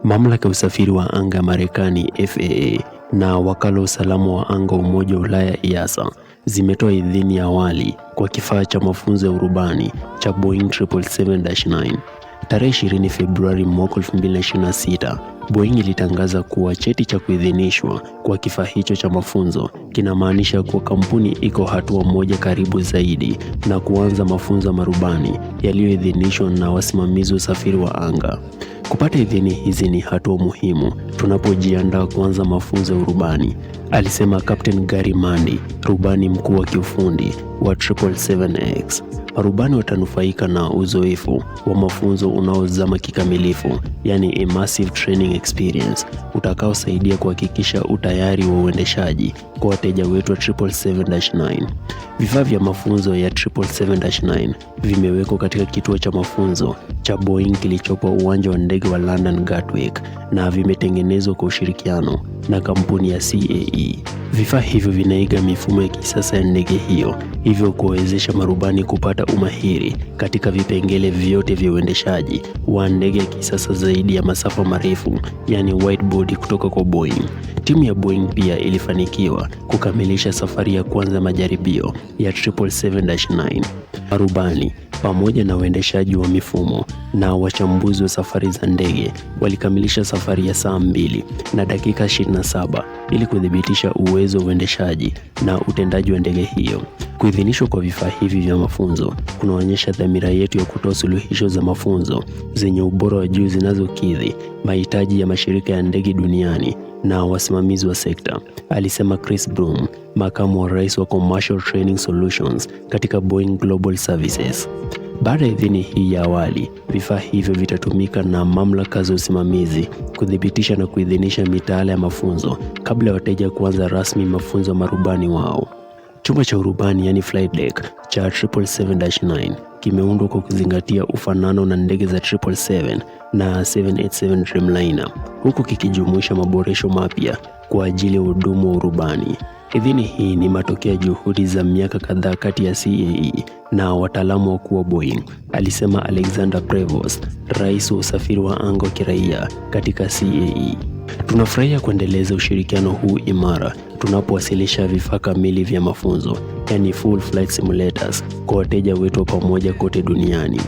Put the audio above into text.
Mamlaka ya usafiri wa anga Marekani FAA na wakala wa usalama wa anga Umoja wa Ulaya EASA zimetoa idhini ya awali kwa kifaa cha mafunzo ya urubani cha Boeing 777-9. Tarehe 20 Februari mwaka 2026, Boeing ilitangaza kuwa cheti cha kuidhinishwa kwa kifaa hicho cha mafunzo kinamaanisha kuwa kampuni iko hatua moja karibu zaidi na kuanza mafunzo ya marubani yaliyoidhinishwa na wasimamizi wa usafiri wa anga. Kupata idhini hizi ni hatua muhimu tunapojiandaa kuanza mafunzo ya urubani, alisema Captain Gary Mandy, rubani mkuu wa kiufundi wa 777X. Marubani watanufaika na uzoefu wa mafunzo unaozama kikamilifu, yani immersive training experience, utakaosaidia kuhakikisha utayari wa uendeshaji kwa wateja wetu wa 777-9. Vifaa vya mafunzo ya 777-9 vimewekwa katika kituo cha mafunzo cha Boeing kilichopo uwanja wa ndege wa London Gatwick na vimetengenezwa kwa ushirikiano na kampuni ya CAE. Vifaa hivyo vinaiga mifumo ya kisasa ya ndege hiyo, hivyo kuwezesha marubani kupata umahiri katika vipengele vyote vya uendeshaji wa ndege ya kisasa zaidi ya masafa marefu, yani widebody kutoka kwa Boeing. Timu ya Boeing pia ilifanikiwa kukamilisha safari ya kwanza majaribio ya 777-9. Marubani pamoja na waendeshaji wa mifumo na wachambuzi wa safari za ndege walikamilisha safari ya saa 2 na dakika 27 ili kudhibitisha uwezo wa uendeshaji na utendaji wa ndege hiyo. Kuidhinishwa kwa vifaa hivi vya mafunzo kunaonyesha dhamira yetu ya kutoa suluhisho za mafunzo zenye ubora wa juu zinazokidhi mahitaji ya mashirika ya ndege duniani na wasimamizi wa sekta, alisema Chris Broom, makamu wa rais wa Commercial Training Solutions katika Boeing Global Services. Baada ya idhini hii ya awali, vifaa hivyo vitatumika na mamlaka za usimamizi kudhibitisha na kuidhinisha mitaala ya mafunzo kabla ya wateja kuanza rasmi mafunzo ya marubani wao. Chumba cha urubani, yani flight deck, cha 777-9 kimeundwa kwa kuzingatia ufanano na ndege za 777 na 787 Dreamliner, huku kikijumuisha maboresho mapya kwa ajili ya hudumu wa urubani. Idhini hii ni matokeo ya juhudi za miaka kadhaa kati ya CAE na wataalamu wakuu wa Boeing, alisema Alexander Prevost, rais wa usafiri wa anga wa kiraia katika CAE. Tunafurahia kuendeleza ushirikiano huu imara tunapowasilisha vifaa kamili vya mafunzo, yani full flight simulators, kwa wateja wetu wa pamoja kote duniani.